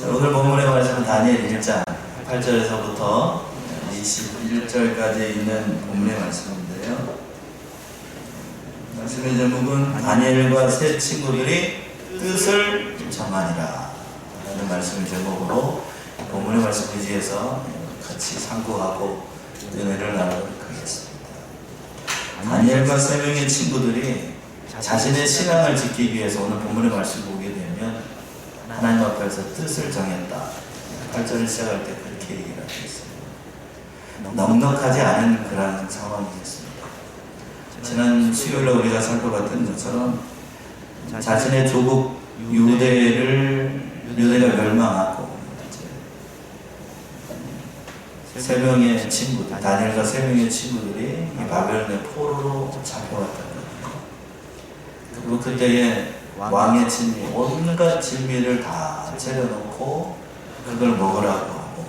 오늘 본문의 말씀은 다니엘 1장 8절에서부터 21절까지 있는 본문의 말씀인데요. 말씀의 제목은 다니엘과 세 친구들이 뜻을 정하니라 라는 말씀의 제목으로 본문의 말씀 의지해서 같이 상고하고 은혜를 나누도록 하겠습니다. 다니엘과 세 명의 친구들이 자신의 신앙을 지키기 위해서 오늘 본문의 말씀 보게 되면 하나님 앞에서 뜻을 정했다. 8절을 시작할 때 그렇게 얘기를 하고 있습니다. 넉넉하지 않은 그런 상황이었습니다. 지난 수요일에 우리가 살펴봤던 것처럼 자신의 조국 유대가 멸망하고 세 명의 친구들, 다니엘과 세 명의 친구들이 이 바벨론의 포로로 잡혀왔다는 거예요. 그리고 그때에 왕의 진미, 온갖 진미를 다 차려놓고 그걸 먹으라고 하고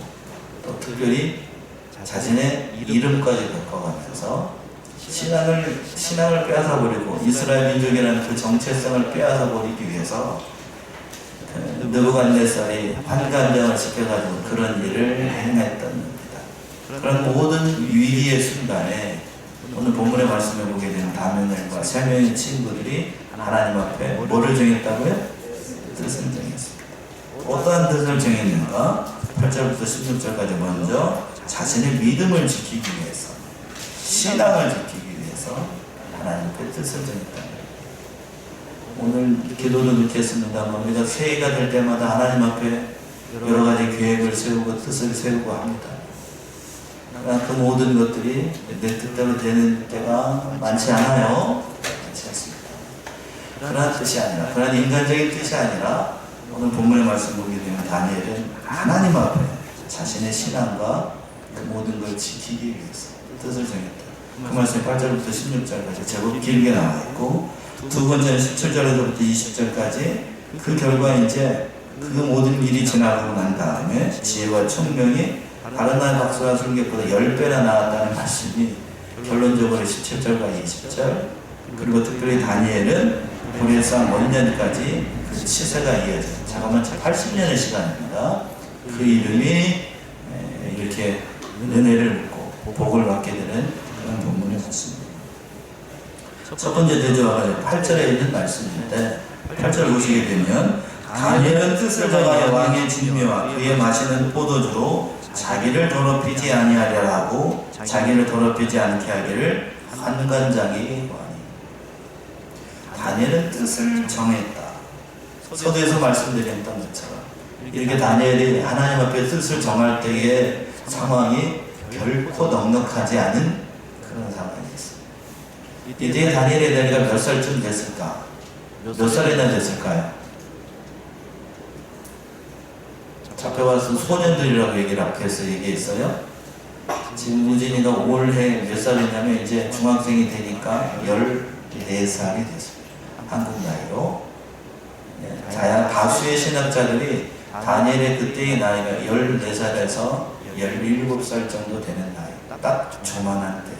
또 특별히 자신의 이름까지 바꿔가면서 신앙을 빼앗아버리고 이스라엘 민족이라는 그 정체성을 빼앗아버리기 위해서 느부갓네살이 환관장을 시켜가지고 그런 일을 행했던 겁니다. 그런 모든 위기의 순간에 오늘 본문의 말씀에 보게 되는 다니엘과 세 명의 친구들이 하나님 앞에 뭐를 정했다고요? 뜻을 정했습니다. 어떠한 뜻을 정했는가? 8절부터 16절까지 먼저 자신의 믿음을 지키기 위해서, 신앙을 지키기 위해서 하나님 앞에 뜻을 정했다. 오늘 기도도 넣겠습니다만 우리가 새해가 될 때마다 하나님 앞에 여러 가지 계획을 세우고 뜻을 세우고 합니다. 그 모든 것들이 내 뜻대로 되는 때가 많지 않아요. 많지 않습니다. 그런 뜻이 아니라, 그런 인간적인 뜻이 아니라 오늘 본문의 말씀 보게 되면 다니엘은 하나님 앞에 자신의 신앙과 그 모든 걸 지키기 위해서 뜻을 정했다. 그 말씀이 8절부터 16절까지 제법 길게 나와 있고, 두 번째는 17절에서부터 20절까지 그 결과 이제 그 모든 일이 지나가고 난 다음에 지혜와 총명이 다른 나라 박수와 술객보다 10배나 나왔다는 말씀이 결론적으로 17절과 20절, 그리고 특별히 다니엘은 고레상 원년까지 그 치세가 이어져요. 잠깐만 80년의 시간입니다. 그 이름이 이렇게 은혜를 받고 복을 받게 되는 그런 본문이 같습니다. 첫 번째 대조가 8절에 있는 말씀인데 8절 보시게 되면 다니엘은 뜻을 정하여 왕의 진미와 그의 마시는 포도주로 자기를 더럽히지 아니하려 하고 자기를 더럽히지 않게 하기를 환관장이 구하니. 다니엘은 뜻을 정했다. 서두에서 말씀드렸던 것처럼 이렇게 다니엘이 하나님 앞에 뜻을 정할 때의 상황이 결코 넉넉하지 않은 그런 상황이었습니다. 이때 다니엘의 나이가 몇 살쯤 됐을까? 몇 살이나 됐을까요? 잡혀와서 소년들이라고 얘기를 앞에서 얘기했어요. 지금 우진이가 올해 몇 살이냐면 이제 중학생이 되니까 14살이 됐습니다. 한국 나이로. 다수의 신학자들이 다니엘의 그때의 나이가 14살에서 17살 정도 되는 나이, 딱 조만한 때,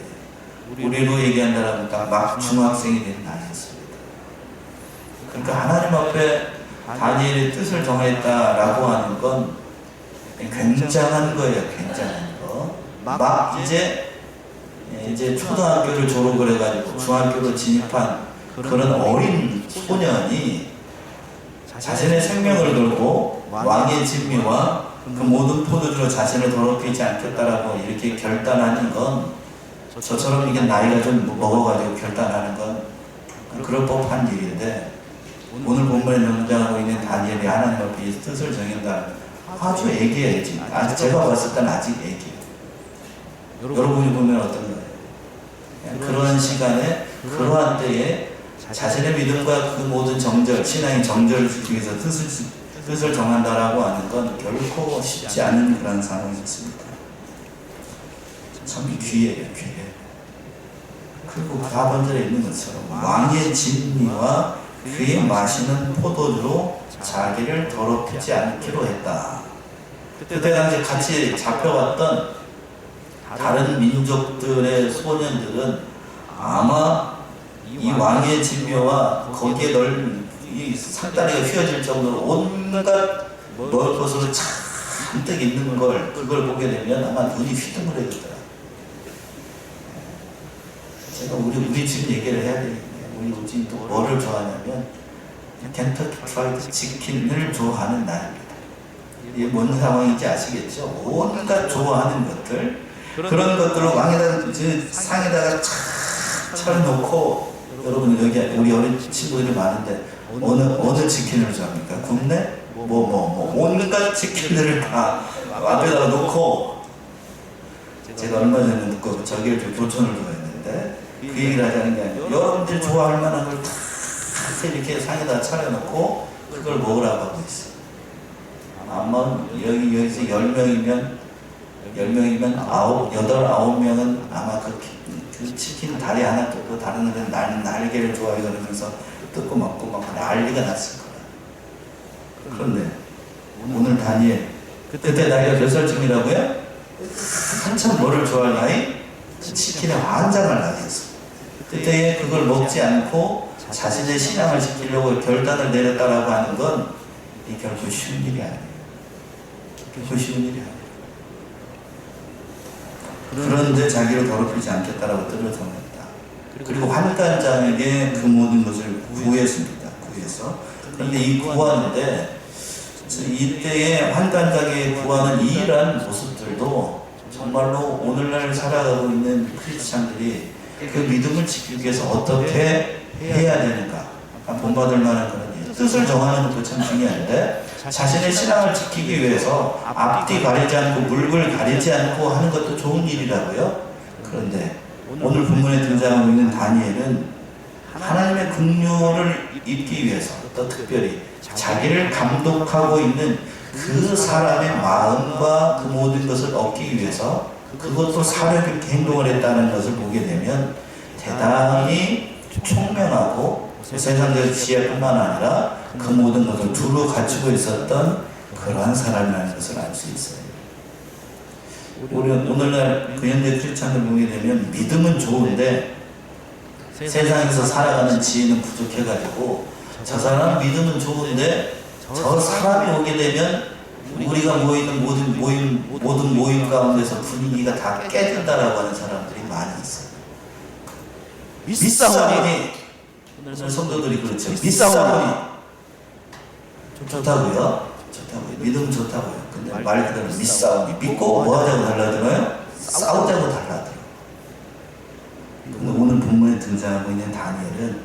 우리로 얘기한다면 딱 막 중학생이 된 나이였습니다. 그러니까 하나님 앞에 다니엘의 뜻을 정했다라고 하는 건 굉장한 거예요. 굉장한 거. 막 이제 초등학교를 졸업을 해가지고 중학교로 진입한 그런 어린 소년이 자신의 생명을 걸고 왕의 진미와 그 모든 포도주로 자신을 더럽히지 않겠다라고 이렇게 결단하는 건, 저처럼 이게 나이가 좀 먹어가지고 결단하는 건 그럴 법한 일인데, 오늘 본문에 등장하고 있는 다니엘이 하나님 앞에 이 뜻을 정한다. 아주 애기예요. 아직 제가 봤을 때는 아직 애기예요. 여러분이 보면 어떤 거예요? 그러한 시간에, 그러한 때에 자신의 믿음과 그 모든 정절, 신앙의 정절을 지키기 위해서 뜻을 정한다라고 하는 건 결코 쉽지 않은 그런 상황이었습니다. 참 귀해요, 귀해. 그리고 4번절에 있는 것처럼 왕의 진미와 그의 마시는 포도주로 자기를 더럽히지 않기로 했다. 그때 당시 같이 잡혀왔던 다른 민족들의 소년들은 아마 이 왕의 진미와 거기에 이 상다리가 휘어질 정도로 온갖 먹을 것으로 잔뜩 있는 걸 그걸 보게 되면 아마 눈이 휘둥그레지더라. 제가 우리 집 얘기를 해야 되겠네요. 우리 집도 뭐를 좋아하냐면 켄터키 프라이드 치킨을 좋아하는 날입니다. 이게 뭔 상황인지 아시겠죠? 온갖 좋아하는 것들 그런 것들을 상에다가 착 차려놓고 여러분 여기 우리 어린 친구들이 많은데 어느 치킨을 좋아합니까? 굽네? 온갖 치킨들을 다 앞에다가 놓고 제가 얼마 전에 듣고 저기를 좀 교촌을 좋아했는데 그 얘기를 하자는 게 아니고 여러분들이 좋아할 만한 걸 다 이렇게 상에다 차려놓고 그걸 먹으라고 하고 있어요. 아마 여기서 10명이면 9명은 아마 그 치킨 다리 하나 뜯고 다른 애들은 날개를 좋아해 그러면서 뜯고 먹고 막 난리가 났을 거야. 그런데 오늘 다니엘 그때 나이가 몇 살쯤이라고요? 한참 뭐를 좋아할 나이? 치킨에 환장을 하게 했어. 그때 그걸 먹지 않고 자신의 신앙을 지키려고 결단을 내렸다라고 하는 건 이 결코 쉬운 일이 아니에요. 결코 쉬운 일이 아니에요. 그런데 자기를 더럽히지 않겠다라고 떨어졌다. 그리고 환관장에게 그 모든 것을 구했습니다. 구해서. 그런데 이 구하는데 이때의 환관장에 구하는 이러한 모습들도 정말로 오늘날 살아가고 있는 크리스찬들이 그 믿음을 지키기 위해서 어떻게 해야 되는가 본받을 만한 그런 일. 뜻을 정하는 것도 참 중요한데 자신의 신앙을 지키기 위해서 앞뒤 가리지 않고 물불 가리지 않고 하는 것도 좋은 일이라고요. 그런데 오늘 본문에 등장하고 있는 다니엘은 하나님의 긍휼을 입기 위해서 또 특별히 자기를 감독하고 있는 그 사람의 마음과 그 모든 것을 얻기 위해서 그것도 사력 있게 행동을 했다는 것을 보게 되면 대단히 총명하고 세상적 지혜뿐만 아니라 그 모든 것을 두루 갖추고 있었던 그러한 사람이라는 것을 알 수 있어요. 우리 오늘날 그 현대 크리스찬을 보게 되면 믿음은 좋은데 세상에서 살아가는 지혜는 부족해가지고 저 사람 믿음은 좋은데 저 사람이 오게 되면 우리가 모이는 모든 모임 가운데서 분위기가 다 깨진다라고 하는 사람들이 많이 있어요. 믿사오니 오늘 성도들이 그렇죠. 믿사오니 좋다고요? 좋다고요. 믿음은 좋다고요. 근데 말 그대로 믿사오니 믿고 뭐 하자고 달라들어요? 싸우자고 달라들어요. 근데 오늘 본문에 등장하고 있는 다니엘은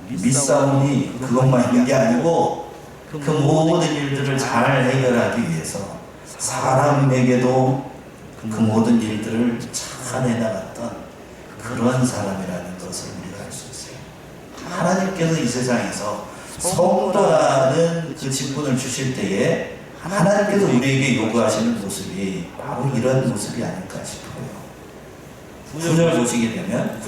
믿사오니 그것만 있는 게 아니고 그 모든 일들을 잘 해결하기 위해서 사람에게도 그 모든 일들을 잘 해나갔던 그런 사람이라는 것을 우리가 알 수 있어요. 하나님께서 이 세상에서 성도라는 그 직분을 주실 때에 하나님께서 우리에게 요구하시는 모습이 바로 이런 모습이 아닐까 싶어요. 9절 보시게 되면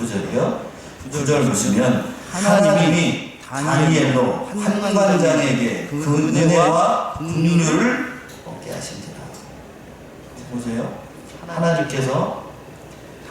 9절 보시면 하나님이 다니엘로 환관장에게 그 은혜와 긍휼을 얻게 하신지라. 보세요. 하나님께서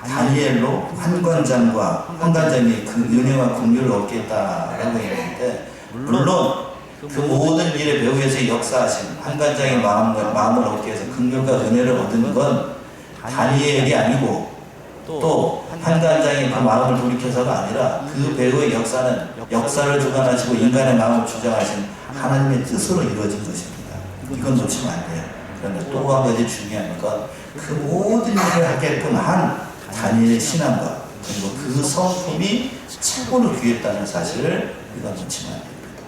다니엘로 환관장에 그 은혜와 긍휼을 얻겠다라고 했는데 물론 그 모든 일의 배후에서 역사하신 환관장의 마음을 얻기 위해서 긍휼과 은혜를 얻은 건 다니엘이 아니고 또 환관장이 그 마음을 돌이켜서가 아니라 그 배후의 역사를 주관하시고 인간의 마음을 주장하신 하나님의 뜻으로 이루어진 것입니다. 이건 놓치면 안 돼요. 그런데 또 한 가지 중요한 건 그 모든 일을 하게끔 한 다니엘의 신앙과 그리고 그 성품이 최고로 귀했다는 사실을 우리가 놓치면 안 됩니다.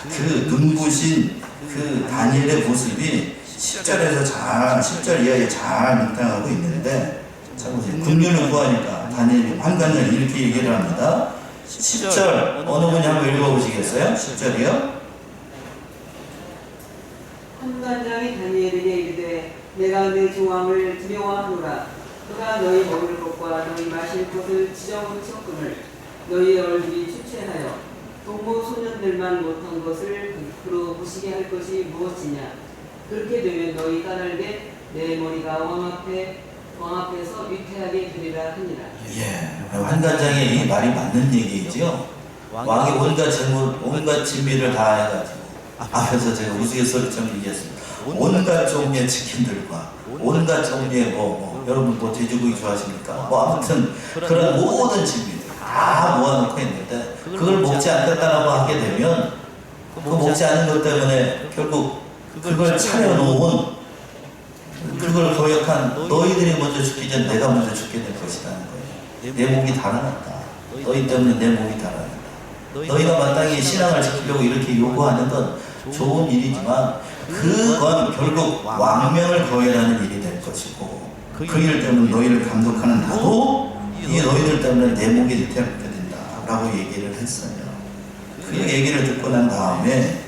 그 눈부신 그 다니엘의 모습이 10절 이하에 잘 나타나고 있는데 자 보세요. 긍휼을 구하니까 다니엘이 환관장에 이렇게 얘기를 합니다. 10절 어느 분이 한번 읽어보시겠어요? 10절이요? 환관장이 다니엘에게 이르되 내가 내 조함을 두려워하노라. 그가 너희 먹을 것과 너희 마실 것을 지정으로 쳤거늘 너희 얼굴이 추체하여 동무 소년들만 못한 것을 그로 보시게 할 것이 무엇이냐. 그렇게 되면 너희 까닭에 내 머리가 왕 앞에서 위태하게 되리라 하니라. 예, 환관장의 이 말이 맞는 얘기죠. 왕이 온갖 진미를 다 해가지고 앞에서 제가 우스갯소리처럼 얘기했습니다. 온갖 종류의 치킨들과 온갖 종류의 여러분 뭐 돼지고기 좋아하십니까? 아무튼 그런 모든 진미들 다 모아놓고 있는데 그걸 먹지 않겠다라고 하게 되면 그 먹지 않은 것 때문에 결국 그걸 차려놓은 그걸 거역한 너희들이 먼저 죽기 전 내가 먼저 죽게 될 것이라는 거예요. 내 목이 달아났다. 너희 때문에 내 목이 달아났다. 너희가 마땅히 신앙을 지키려고 이렇게 요구하는 건 좋은 일이지만 그건 결국 왕명을 거역하는 일이 될 것이고 그 일 때문에 너희를 감독하는 나도 이 너희들 때문에 내 목이 위태롭게 된다 라고 얘기를 했어요. 그 얘기를 듣고 난 다음에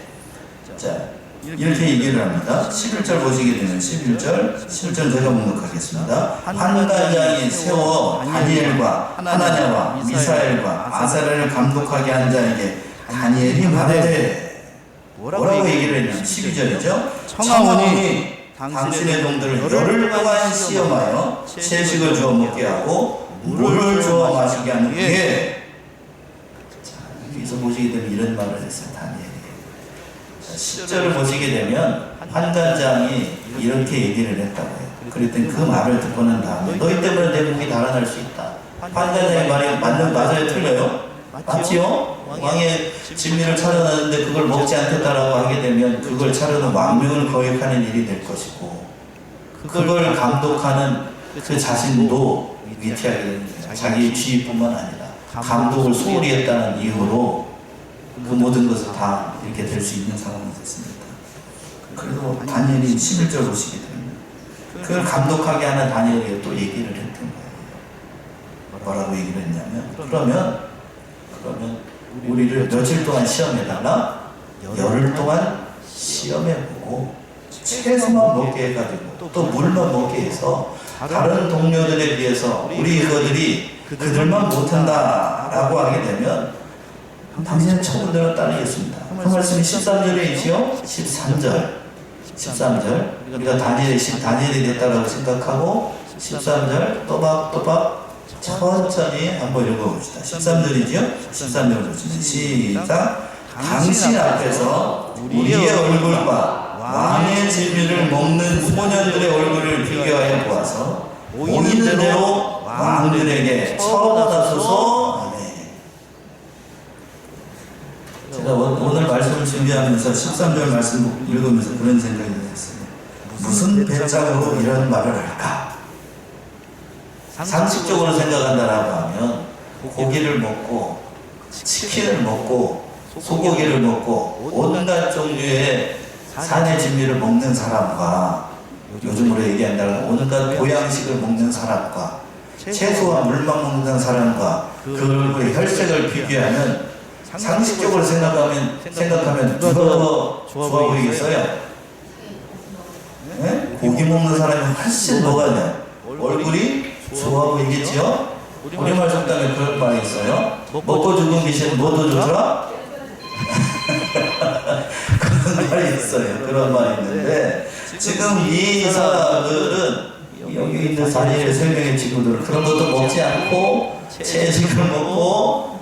자 이렇게 얘기를 합니다. 11절 보시게 되면 11절 제가 목록하겠습니다. 환관장이 세워 다니엘과 하나냐와 미사엘과 아사랴를 감독하게 한 자에게 다니엘이 말하되 뭐라고 얘기를 했냐면 12절이죠. 청하오니 당신의 종들을 열흘 동안 시험하여 채식을 주어 먹게 하고 물을 주어 마시게 하는 후에 여기서 보시게 되면 이런 말을 했어요. 다니엘이 10절을 보시게 되면 환관장이 이렇게 얘기를 했다고 해요. 그랬더니 그 말을 듣고 난 다음에 너희 때문에 내 목이 달아날 수 있다. 환관장의 말이 맞아요? 틀려요? 맞지요? 왕의 진미를 차려놨는데 그걸 먹지 않겠다라고 하게 되면 그걸 차려놓은 왕명을 거역하는 일이 될 것이고 그걸 감독하는 그 자신도 위태하게 되는 거예요. 자기의 지위뿐만 아니라 감독을 소홀히 했다는 이유로 그 모든 것을 다 이렇게 될 수 있는 상황이 됐습니다. 그래도 다니엘이 11절 보시게 됩니다. 그걸 감독하게 하는 다니엘이 또 얘기를 했던 거예요. 뭐라고 얘기를 했냐면 그러면 우리를 며칠 동안 시험해달라? 열흘 동안 시험해보고 채소만 먹게 해가지고 또 물만 먹게 해서 다른 동료들에 비해서 우리 이거들이 그들만 못한다 라고 하게 되면 당신의 처분대로 따르겠습니다. 그 말씀이 13절이지요? 13절 우리가 다니엘이 됐다라고 생각하고 13절 또박또박 천천히 한번 읽어봅시다. 13절이죠? 13절 보시면 시작. 당신 앞에서 우리의 얼굴과 왕의 진미를 먹는 소년들의 얼굴을 비교하여 보아서 보이는 대로 왕들에게 처벌하소서. 아멘. 제가 오늘 말씀을 준비하면서 13절 말씀 읽으면서 그런 생각이 들었어요. 무슨 배짱으로 이런 말을 할까? 상식적으로 생각한다라고 하면 고기를 먹고 치킨을 먹고 소고기를 먹고 온갖 종류의 산의 진미를 먹는 사람과 요즘으로 얘기한다면 온갖 보양식을 먹는 사람과 채소와 물만 먹는 사람과 그 얼굴의 혈색을 비교하면 상식적으로 생각하면 누가 더 좋아 보이겠어요? 네? 고기 먹는 사람이 훨씬 뭐가 얼굴이 좋아 보이겠지요? 우리말 속담에 그런 말이 있어요. 먹고 죽은 귀신 뭐도 좋더라? 그런 말이 있어요. 그런 말이 있는데 지금 이 사람들은 여기 있는 다니엘의 3명의 친구들은 그런 것도 먹지 않고 채식을 먹고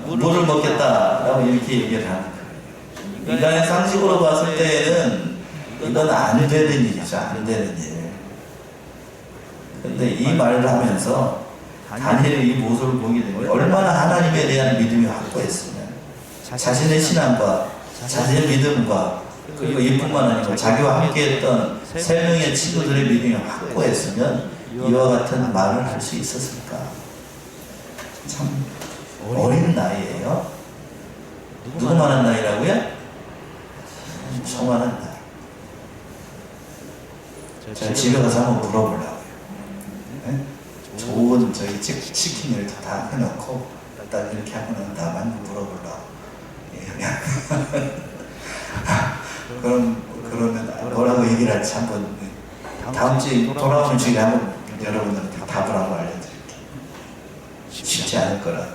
물을 먹겠다라고 이렇게 얘기를 하는 거예요. 인간의 상식으로 봤을 때에는 이건 안 되는 일이죠. 안 되는 일. 근데 이 말을 하면서 다니엘의 이 모습을 보게 되면 얼마나 하나님에 대한 믿음이 확고했으면 자신의 신앙과 자신의 믿음과 그리고 이뿐만 아니고 자기와 함께했던 3명의 친구들의 믿음이 확고했으면 이와 같은 말을 할 수 있었을까? 참 어린 나이에요. 누구 많은 나이라고요? 초만한 나이. 제가 집에 가서 한번 물어보려고요. 네? 좋은 저희 치킨을 다 해놓고 딱 이렇게 하고는 나만 물어보려고. 그러면 뭐라고 얘기를 할지 한번 다음 주에 돌아오는 주에 한번 여러분들한테 답을 한번 알려드릴게요. 쉽지 않을 거라.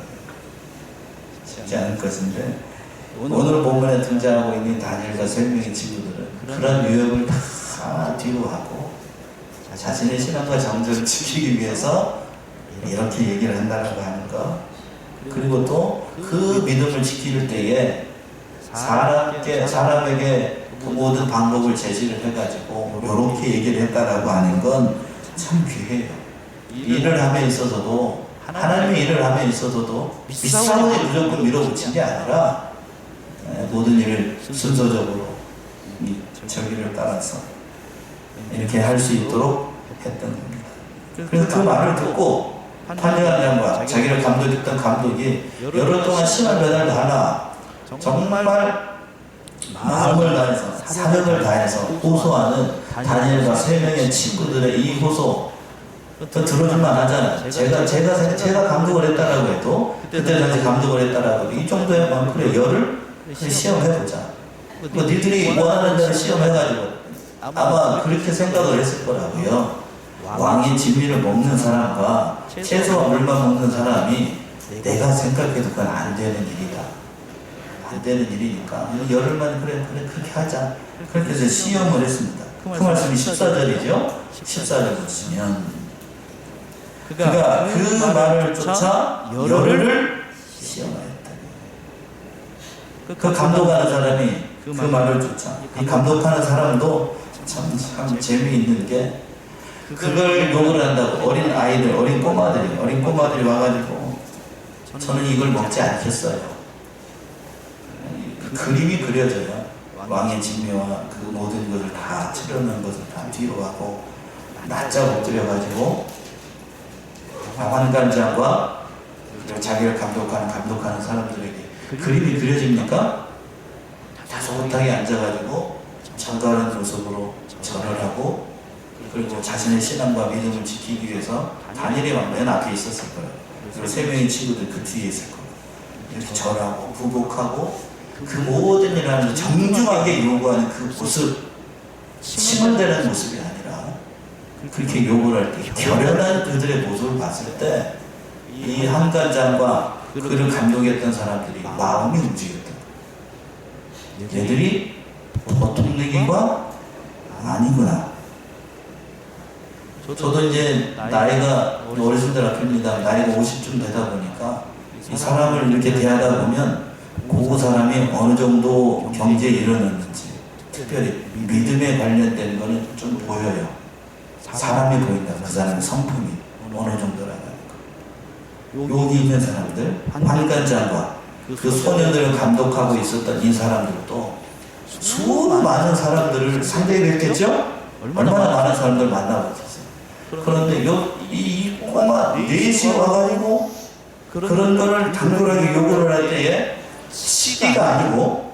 쉽지 않을 것인데 오늘 본문에 등장하고 있는 다니엘과 3명의 친구들은 그런 유혹을 다 뒤로 하고 자신의 신앙과 정절을 지키기 위해서 이렇게 얘기를 한다고 하는 거, 그리고 또 그 믿음을 지킬 때에 사람에게 그 모든 방법을 제시를 해가지고 이렇게 얘기를 했다라고 하는 건 참 귀해요. 일을 함에 있어서도 하나님의 일을 함에 있어서도 윗사원이 무조건 밀어붙인 게 아니라 모든 일을 순서적으로 이 절기를 따라서 이렇게 할 수 있도록 했던 겁니다. 그래서 그 말을 듣고 판례관장과 자기를 감독했던 감독이 여러 동안 심한 배달을 하나 정말 마음을 다해서 사력을 다해서 호소하는 다니엘과 3명의 친구들의 이 호소 또 들어줄만 하잖아요. 제가 감독을 했다라고 해도 그때 당시 감독을 했다라고 해도 이 정도의 마음 그래 열을 시험해보자. 뭐 니들이 원하는 대로 시험해가지고 아마 그렇게 생각을 했을 거라고요. 왕의 진미를 먹는 사람과 채소와 물만 먹는 사람이 내가 생각해도 그건 안 되는 일이다. 안 되는 일이니까 열흘만 그래 그렇게 하자. 그렇게 해서 시험을 했습니다. 그 말씀이 14절이죠. 14절 보시면 그가 그 말을 쫓아 열흘을 시험하였다. 그 감독하는 사람이 그 말을 쫓아 이 감독하는 사람도 참 재미있는 게 그걸 욕을 한다고 어린 꼬마들이 와가지고 저는 이걸 먹지 않겠어요. 그 그림이 그려져요. 왕의 진미와 그 모든 것을 다 치려는 것을 다 뒤로 하고 낮자 엎드려가지고 환관장과 자기를 감독하는 사람들에게 그림이 그려집니까? 다소곳하게 앉아가지고 정갈한 모습으로 절을 하고 그리고 자신의 신앙과 믿음을 지키기 위해서 다니엘이 맨 앞에 있었을 거예요. 그리고 3명의 친구들 그 뒤에 있을 거예요. 이렇게 절하고 부복하고 그 모든 일을 하면서 정중하게 요구하는 그 모습, 침을 대는 모습이 아니라 그렇게 요구를 할 때 결연한 그들의 모습을 봤을 때 이 한간장과 그를 감독했던 사람들이 마음이 움직였다. 얘들이 보통 얘기가 아니구나. 저도 이제 나이가 어르신들 앞입니다. 나이가 50쯤 되다 보니까 이 사람을 이렇게 대하다 보면 그 사람이 어느 정도 경제에 이르렀는지 특별히 믿음에 관련된 거는 좀 보여요. 사람이 보인다. 그 사람의 성품이 어느 정도라는 거. 여기 있는 사람들, 환관장과 그 소년들을 감독하고 있었던 이 사람들도 수많은 사람들을 상대했겠죠? 얼마나 많은 사람들 만나보겠어요. 그런데 이 꼬마 넷이 와가지고 그런 거를 당돌하게 요구를 할 때에 시기가 아니고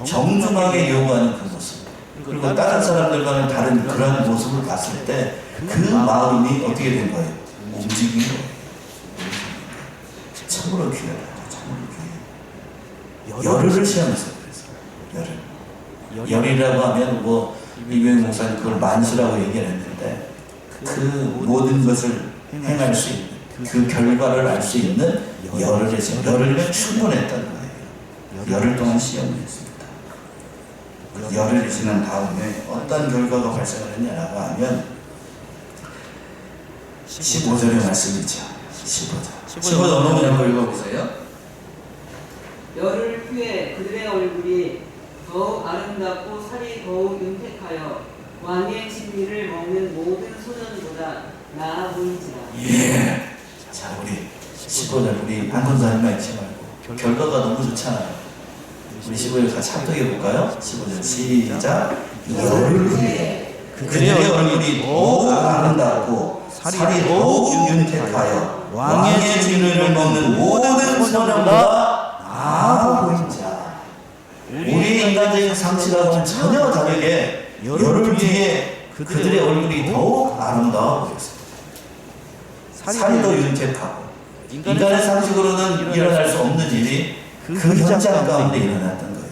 정중하게 요구하는 그 모습, 그리고 다른 사람들과는 다른 그런 모습을 봤을 때 그 마음이 어떻게 된 거예요? 움직인 거예요. 참으로 귀하다. 참으로 귀해요. 열흘을 시험했어요. 그래서 열이라고 하면 뭐 이병희 목사님 그걸 만수라고 얘기를 했는데 그 모든 것을 행할 수 있는 그 결과를 알 수 있는 열흘의 시험. 열흘이면 충분했던 거예요. 열흘 동안 시험을 했습니다. 열흘이 지난 다음에 어떤 결과가 발생을 했냐라고 하면 15절의 말씀이죠. 15절 어느 분이 한번 읽어보세요. 열흘 후에 그들의 얼굴이 더욱 아름답고 살이 더욱 윤택하여 왕의 진미를 먹는 모든 소년보다 나아 보이지라. 예. 자, 우리 15절 우리 한권사님만 읽지 말고 결과가 너무 좋잖아요. 우리 15절 같이 합독해볼까요? 15절 시작. 열흘 후에 그들의 얼굴이 더욱 아름답고 살이 더욱 윤택하여 왕의 진미를 먹는 모든 소년보다 나아 보인자. 우리 인간적인 상식하고는 전혀 다르게 열흘 뒤에 그들의 얼굴이 더욱 아름다워 보였습니다. 살이 더 윤택하고 인간의 상식으로는 일어날 수 없는 일이 그 현장 가운데 일어났던 거예요.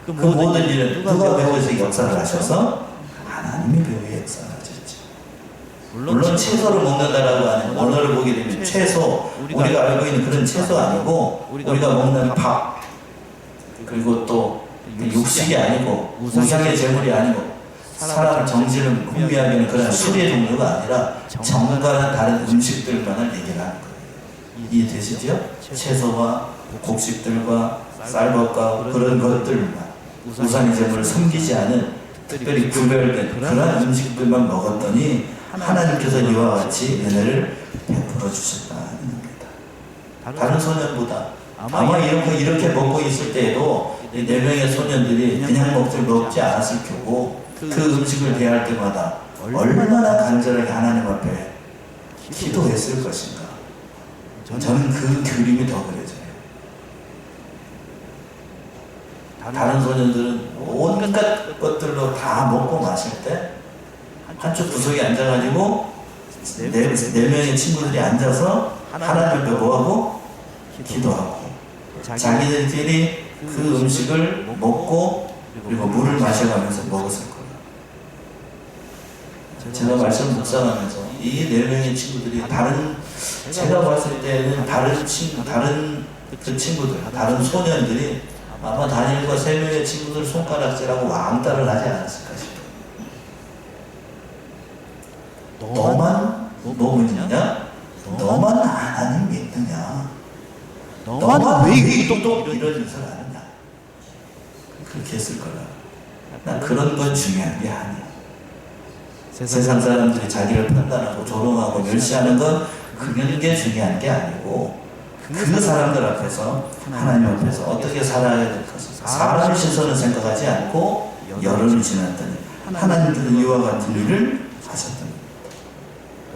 그 모든 일은 누가 배우에서 역사를 하셔서 하나님이 배우의 역사를 하셨죠. 물론 채소를 먹는다라고 하는 언어를 보게 되면 채소, 우리가 알고 있는 그런 채소 아니고 우리가 먹는 밥, 그리고 또 육식이 아니고 우상의 제물이 아니고 사람을 정신을 흥미하게 하는 그런 술의 종류가 아니라 정갈한 다른 음식들만을 얘기를 하는 거예요. 이해되시죠? 채소와 곡식들과 쌀밥과 그런 것들만 우상의 제물을 섬기지 않은 특별히 구별된 그러한 음식들만 먹었더니 하나님께서 이와 같이 은혜를 베풀어 주셨다는 겁니다. 다른 소년보다 아마 이렇게 먹고 있을 때에도 이 4명의 소년들이 그냥 먹지 않았을 거고 그 음식을 대할 때마다 얼마나 간절하게 하나님 앞에 기도했을 것인가. 저는 그 그림이 더 그려져요. 다른 소년들은 온갖 것들로 다 먹고 마실 때 한쪽 구석에 앉아가지고 네 명의 친구들이 앉아서 하나님 앞에 뭐하고? 기도하고 자기들끼리 그 음식을 먹고 그리고 물을 마셔가면서 먹었을 거예요. 제가 말씀 묵상하면서 이 4명의 친구들이 제가 봤을 때는 다른 그 친구들, 다른 소년들이 아마 다니엘과 3명의 친구들 손가락질하고 왕따를 하지 않았을까 싶어요. 너만 뭐 믿느냐? 너만 하나님 믿느냐? 너만 왜 이런 짓을 하느냐? 그렇게 했을 거라. 난 그런 건 중요한 게 아니야. 세상 사람들이 자기를 판단하고 조롱하고 멸시하는 건 그게 중요한 게 아니고 그 사람들 앞에서 하나님 앞에서 어떻게 살아야 될 것을 사람의 시선을 생각하지 않고 열흘을 지났더니 하나님께서 이와 같은 일을 하셨던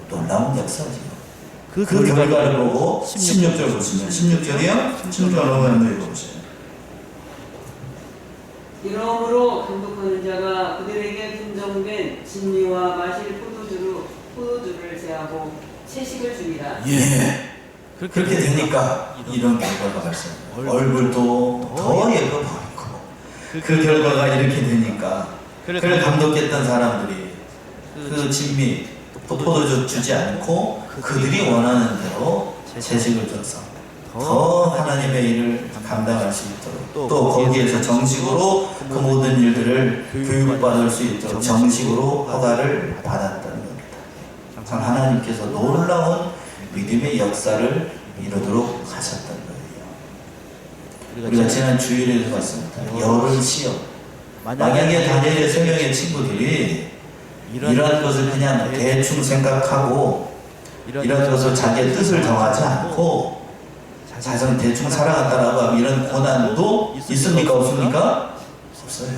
놀라운 역사지요. 그 결과를 보고 16절 보시면 16절이요? 16절 한번 읽어보세요. 이러므로 감독하는 자가 그들에게 분정된 진미와 마실 포도주를 제하고 채식을 주니라. 예. 그렇게 되니까 이런 결과가 발생해요. 얼굴도 더 예뻐 보이고 그 결과가 이렇게 되니까 그를 감독했던 사람들이 그 진미 포도주 주지 않고 그들이 원하는 대로 채식을 줘서 더 하나님의 일을 감당할 수 있도록 또 거기에서 정식으로 그 모든 일들을 교육받을 수 있도록 정식으로 허가를 받았다는 겁니다. 참 하나님께서 놀라운 믿음의 역사를 이루도록 하셨던 거예요. 우리가 지난 주일에도 봤습니다. 열흘 시험. 만약에 다니엘의 3명의 친구들이 이러한 것을 그냥 대충 생각하고 이런 것을 자기의 뜻을 정하지 않고 자선 대충 살아갔다라고 하면 이런 고난도 있습니까? 없습니까? 없어요.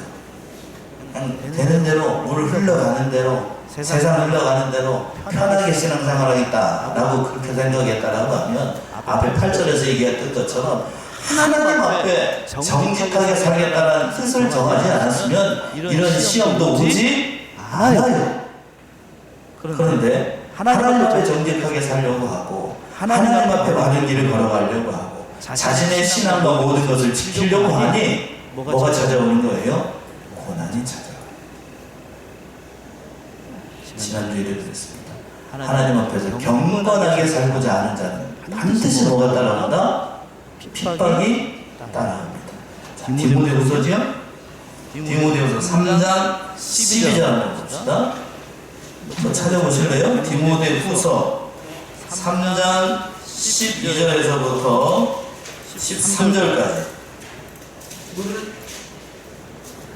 그냥 되는 대로 물 흘러가는 대로 세상 흘러가는 대로 편하게 신앙생활하겠다라고 그렇게 생각했다라고 하면 앞에 8절에서 얘기했던 것처럼 하나님 앞에 정직하게 살겠다는 뜻을 정하지 않았으면 이런 시험도 오지 않아요. 그런데 하나님 앞에 정직하게 살려고 하고 하나님 앞에 바른 길을 걸어가려고 하고 자신의 신앙과 모든 것을 지키려고 하니 뭐가 찾아오는 거예요? 고난이 찾아와요. 지난주에도 그랬습니다. 하나님 앞에서 경건하게 살고자 하는 자는 반드시 뭐가 따라온다? 핍박이 따라옵니다. 디모데후서지요? 디모데후서 3장 12절 한번 봅시다. 한번 찾아보실래요? 디모데후서 3장 12절에서부터 13절까지. 무릇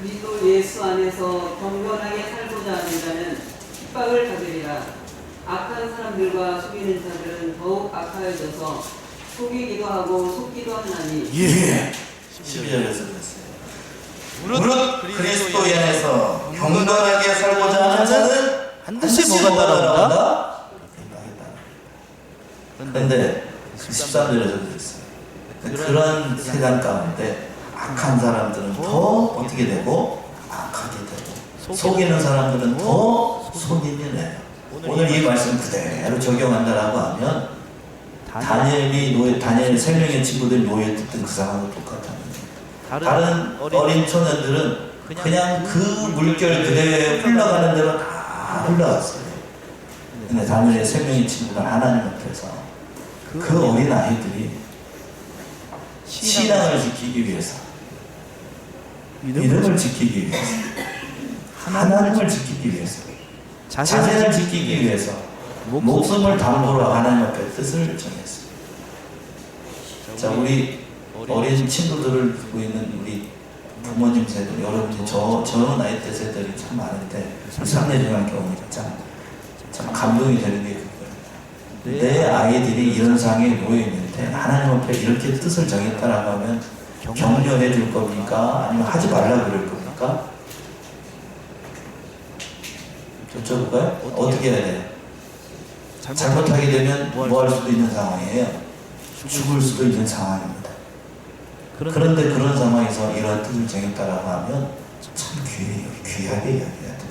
그리스도 예수 안에서 경건하게 살고자 하는 자는 핍박을 받으리라. 악한 사람들과 속이는 자들은 더욱 악하여져서 속이기도 하고 속기도 하나니. 예. 12절에서 그랬어요. 무릇 그리스도 안에서 경건하게 살고자 하는 자는 반드시 뭐가 따라온다? 그런데 13절에서 그랬어요. 그런 세상 가운데 악한 사람들은 더 어떻게 되고 악하게 되고 속이는 사람들은 더 속임이 돼요. 오늘 이 말씀 그대로 적용한다라고 하면 다니엘의 3명의 친구들이 놓여있던 그 상황과 똑같다는 거예요. 다른 어린 초년들은 그냥 그 물결 그대로 흘러가는 대로 다 흘러갔어요. 근데 다니엘의 3명의 친구가 하나님 앞에서 그 어린 아이들이 신앙을 지키기 위해서 믿음을 지키기 위해서 하나님을 지키기 위해서 자신을 지키기 위해서 목숨을 담보로 하나님 앞에 뜻을 정했어요. 자, 우리 어린 친구들을 두고 있는 우리 부모님 세대, 여러분들 저 나이 대 세대들이 참 많은데 상례중앙 경험이 참 감동이 되는 게 그거예요. 내 아이들이 이런 상황에 놓여 있는데 하나님 앞에 이렇게 뜻을 정했다라고 하면 격려해 줄 겁니까? 아니면 하지 말라 그럴 겁니까? 여쭤볼까요? 어떻게 해야 돼요? 잘못하게 되면 뭐 할 수도 있는 상황이에요. 죽을 수도 있는 상황입니다. 그런데 그런 상황에서 이러한 뜻을 정했다라고 하면 참 귀하게 이야기해야 될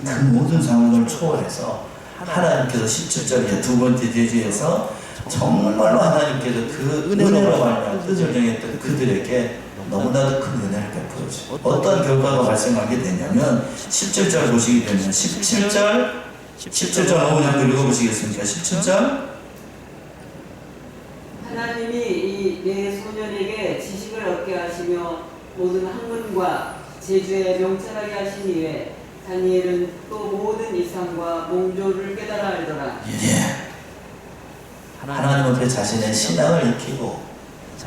거예요. 그 모든 상황을 초월해서 하나님께서 17절에 두 번째 제지에서 정말로 하나님께서 그 은혜로 말미암아 뜻을 정했던 그들에게 너무나도 큰 은혜를 베풀어 주시고 어떤 결과가 발생하게 되냐면 17절 보시게 되면 17절 5장 읽어보시겠습니까? 17절 하나님이 이 네 소년에게 지식을 얻게 하시며 모든 학문과 제주에 명철하게 하신 이에 다니엘은 또 모든 이상과 몽조를 깨달아 알더라. 예. 하나님 앞에 자신의 신앙을 익히고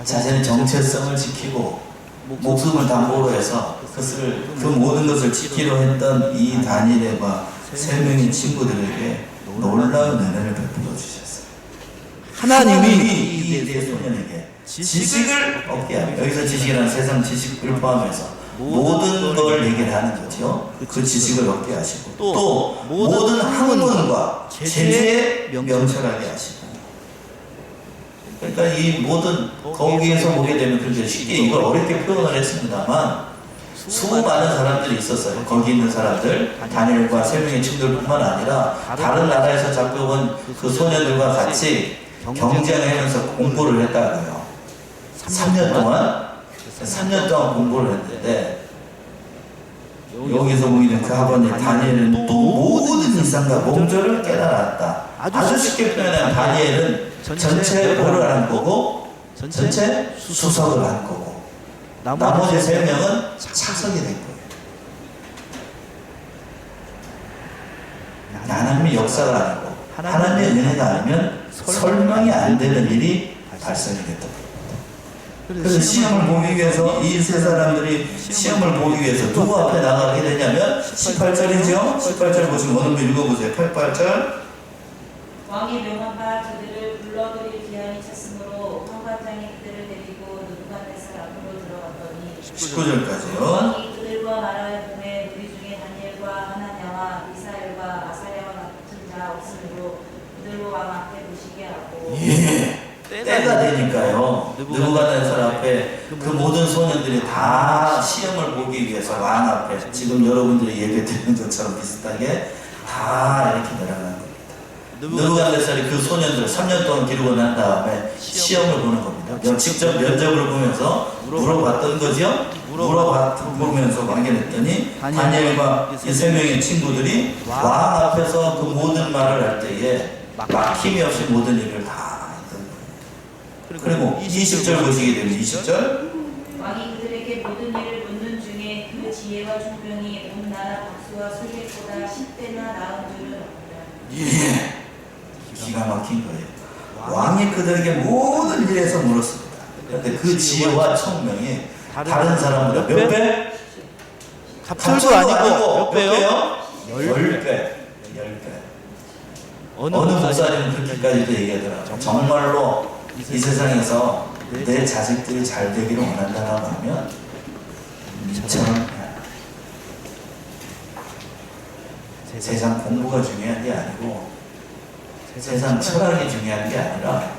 자신의 정체성을 지키고 목숨을 담보로 해서 그 모든 것을 지키려 했던 이 다니엘과 세 명의 친구들에게 놀라운 은혜를 베풀어 주셨어요. 하나님이 이 네 소년에게 지식을 얻게 하며 여기서 지식이라는 세상 지식을 포함해서 모든 걸 얘기하는 거죠. 그 지식을 얻게 하시고 또 모든 학문과 제주에 명철하게 하시고 그러니까 이 모든 거기에서 보게 되면 그렇게 쉽게 이걸 어렵게 표현을 했습니다만 수많은 사람들이 있었어요. 거기 있는 사람들 다니엘과 세 명의 친구들뿐만 아니라 다른 나라에서 잡혀온 그 소년들과 같이 경쟁하면서 공부를 했다고요. 3년 동안 공부를 했는데 여기서 보이는 그 아버님 다니엘은 또 모든 이상과 몽조를 깨달았다. 아주 쉽게 표현하면 다니엘은 전체 뭐를 한 거고 전체 수석을 한 거고 나머지 세 명은 차석이 된 거예요. 하나님의 역사가 아니고 하나님의 은혜가 아니면 설명이 안 되는 일이 발생이 됐다. 그래서 시험을 보기 위해서 이 세 사람들이 시험을 보기 위해서 누구 앞에 나가게 되냐면 18절이죠. 18절 보시면 어느 분 읽어보세요. 18절 왕이 명한 바 그들을 불러들일 기한이 찼으므로 환관장이 그들을 데리고 느부갓네살 앞으로 들어갔더니 19절까지요. 왕이 그들과 말하여 보매 무리 중에 다니엘과 하나냐와 미사엘과 아사랴와 같은 자 없으므로 그들로 왕 앞에 모시게 하고 예. 때가 되니까요. 느부갓네살 앞에 그 모든 소년들이 다 시험을 보기 위해서 왕 앞에 지금 여러분들이 예배 드리는 것처럼 비슷하게 다 이렇게 내려가는 겁니다. 느부갓네살이 그 소년들을 3년 동안 기르고 난 다음에 시험을 보는 겁니다. 직접 면접을 보면서 물어봤던 거죠. 물어보면서 확인했더니 다니엘과 이 세 명의 친구들이 왕 앞에서 그 모든 말을 할 때에 막힘이 없이 모든 일을 다 그리고 20절 보시게 되면 20절 왕이 그들에게 모든 일을 묻는 중에 그 지혜와 총명이 온 나라 박수와 술객보다 10배나 나은 줄은 없더라. 예, 기가 막힌 거예요. 왕이 그들에게 모든 일에서 물었습니다. 그런데 그 지혜와 총명이 다른 사람보다 몇 배? 갑절도 아니고 몇 배요? 10배. 어느 목사님은 그렇게까지도 얘기하더라고요. 정말로 이 세상에서 내 자식들이 잘 되기를 원한다고 하면 이처럼 세상 공부가 중요한 게 아니고 세상 철학이 중요한 게 아니라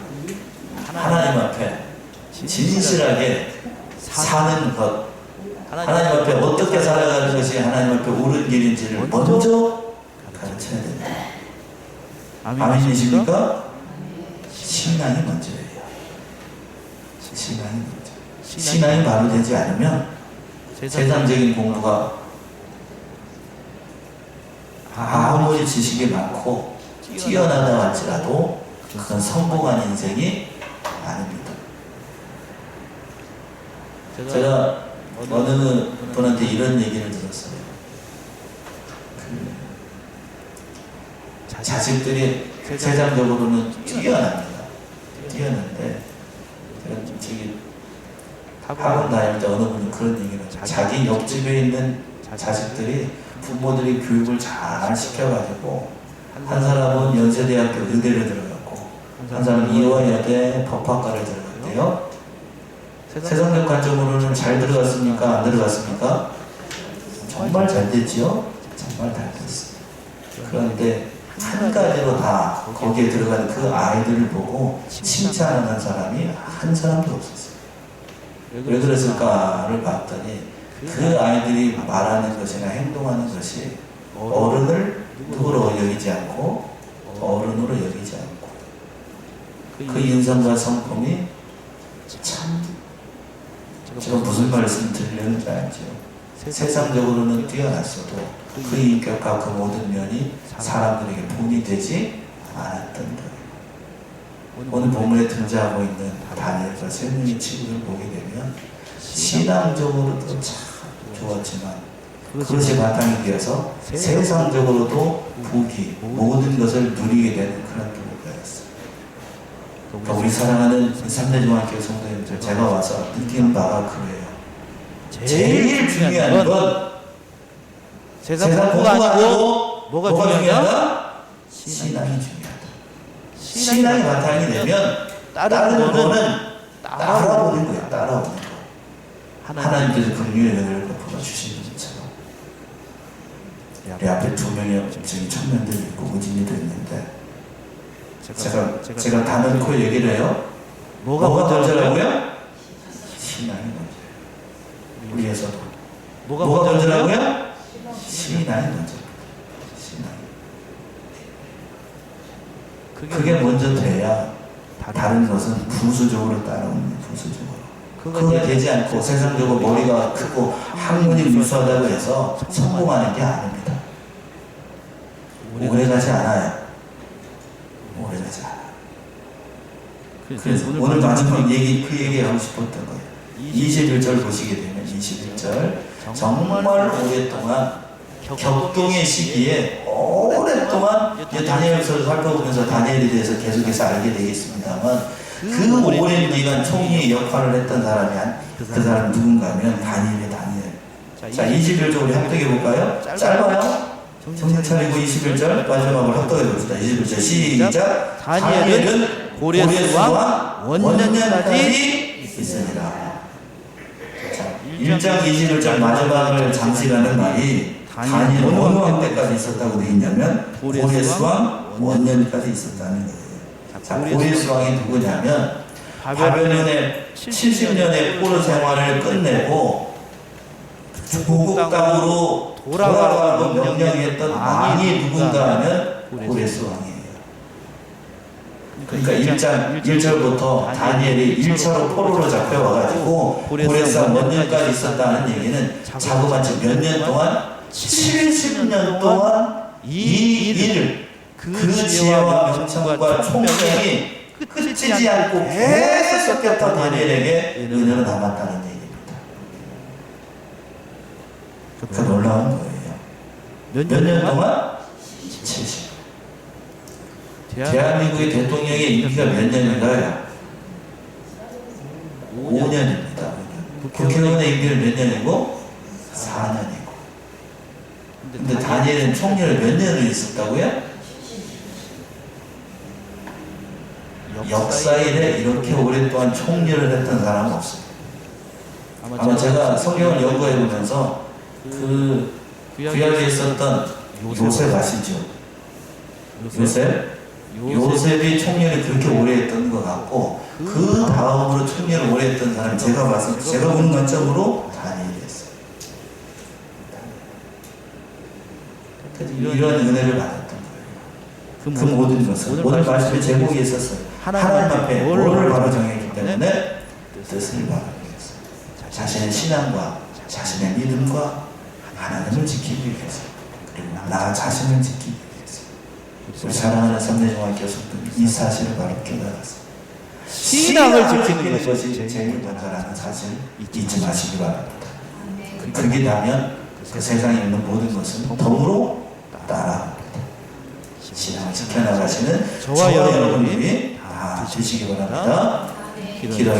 하나님 앞에 진실하게 사는 것, 하나님 앞에 어떻게 살아가는 것이 하나님 앞에 옳은 길인지를 먼저 가르쳐야 된다. 아멘이십니까? 신앙이 먼저예요. 신앙이 먼저. 신앙이 바로 되지 않으면 세상적인 공부가 아무리 지식이 많고 뛰어나다 할지라도 그건 성공한 인생이 아닙니다. 제가 어느 분한테 이런 얘기를 들었어요. 자식들이 세상적으로는 뛰어납니다. 뛰었는데 제가 저기 학원 다닐 때 어느 분이 그런 얘기를 해요. 자기 옆집에 있는 자식들이 부모들이 교육을 잘 시켜가지고 한 사람은 연세대학교 의대를 들어갔고 한 사람은 이화여대 법학과를 들어갔대요. 세상적 관점으로는 잘 들어갔습니까? 안 들어갔습니까? 정말 잘 됐지요? 정말 잘 됐어요. 그런데 한 가지로 다 거기에 들어간 그 아이들을 보고 칭찬하는 사람이 한 사람도 없었어요. 왜 그랬을까를 봤더니 그 아이들이 말하는 것이나 행동하는 것이 어른을 누구로 여기지 않고 어른으로 여기지 않고 그 인성과 성품이 참 제가 무슨 말씀 드리려는지 알죠? 세상적으로는 뛰어났어도 그 인격과 그 모든 면이 사람들에게 본이 되지 않았던 거예요. 오늘 본문에 등장하고 있는 다니엘과 세 명의 친구를 보게 되면 신앙적으로도 참 좋았지만 그것이 바탕이 되어서 세상적으로도 부귀 모든 것을 누리게 되는 그런 부부가였어요. 그러니까 우리 사랑하는 삼대중학교 성도님들, 제가 와서 느끼는 바가 그거예요. 제일 중요한 건 세상 공부가 아니고 뭐가 중요하다? 신앙이 중요하다. 신앙이 바탕이 되면 다른 거는 따라오는 거야. 따라오는 거. 하나님께서 긍휼의 은혜를 베풀어 주시는 것처럼 내 앞에 두 명의 저기 청년들이 있고 의진이도 있는데 제가 다 넣고 얘기를 해요. 뭐가 먼저라고요? 신앙이 먼저예요. 우리에서도 뭐가 먼저라고요? 신앙이 먼저. 그게 먼저 돼야 다른 것은 부수적으로 따라오는 부수적으로. 그게 되지 않고 세상적으로 머리가 크고 학문이 유수하다고 해서 성공하는 게 아닙니다. 오래가지 않아요. 오래가지 않아요. 그래서 오늘 마지막 그 얘기하고 싶었던 거예요. 21절 보시게 되면 21절 정말 오랫동안 격동의 시기에 오랫동안 다니엘서를 살펴보면서 다니엘에 대해서 계속해서 알게 되겠습니다만 그 오랜 기간 총리의 역할을 했던 사람이 그 사람 누군가 하면 다니엘. 자 21절 우리 합독해 볼까요? 짧아요. 정신 차리고 21절 마지막으로 합독해 봅시다. 21절 시작. 다니엘은 고레스 왕 원년까지 있으니라. 1장 21절 마지막을 장식하는 말이 다니엘 어느 왕 때까지 있었다고 되어 있냐면 고레스 왕 원년까지 있었다는 거예요. 자, 고레스 왕이 누구냐면 바벨론의 70년의 포로 생활을 끝내고 조국 땅으로 돌아가라고 명령했던 왕이 누군가 하면 고레스 왕이에요. 그러니까 1장 1절부터 다니엘이 1차로 포로로 잡혀와가지고 고레스 왕 원년까지 있었다는 얘기는 자그마치 몇 년 동안 70년 동안 이 일을 그 지혜와 명청과 총명이 끝이지 않고 계속 섞였던 다니엘에게 은혜로 남았다는 얘기입니다. 그 놀라운 거예요. 몇 년 동안? 70. 대한민국의 대통령의 임기가 몇 년인가요? 5년입니다. 국회의원의 임기를 몇 년이고? 4년이고. 근데 다니엘은 총리를 몇 년을 있었다고요? 역사 일에 이렇게 오랫동안 총리를 했던 사람은 없어요. 아마 제가 성경을 연구해 보면서 그 구약에 있었던 요셉 아시죠? 요셉이 총리를 그렇게 오래 했던 것 같고 그 다음으로 총리를 오래 했던 사람이 제가 보는 관점으로 다니엘이었어요. 이런 은혜를 받았던 거예요. 그 모든 것은 오늘 말씀의 제목이 있었어요. 하나님 앞에 뭐를 바로 정했기 때문에 뜻을 바라고 했어요. 자신의 신앙과 자신의 믿음과 하나님을 지키기 위해서 그리고 나 자신을 지키기 위해서 우리 사랑하는 삼대중학교 성도님 이 사실을 바로 깨달았어요. 신앙을 지키는 것이 제일 먼저라는 사실 잊지 마시기 바랍니다. 그게 되면 그 세상에 있는 모든 것은 덤으로 따라옵니다. 신앙을 지켜나가시는 저와 여러분들이 되시기 바랍니다. 기도하겠습니다.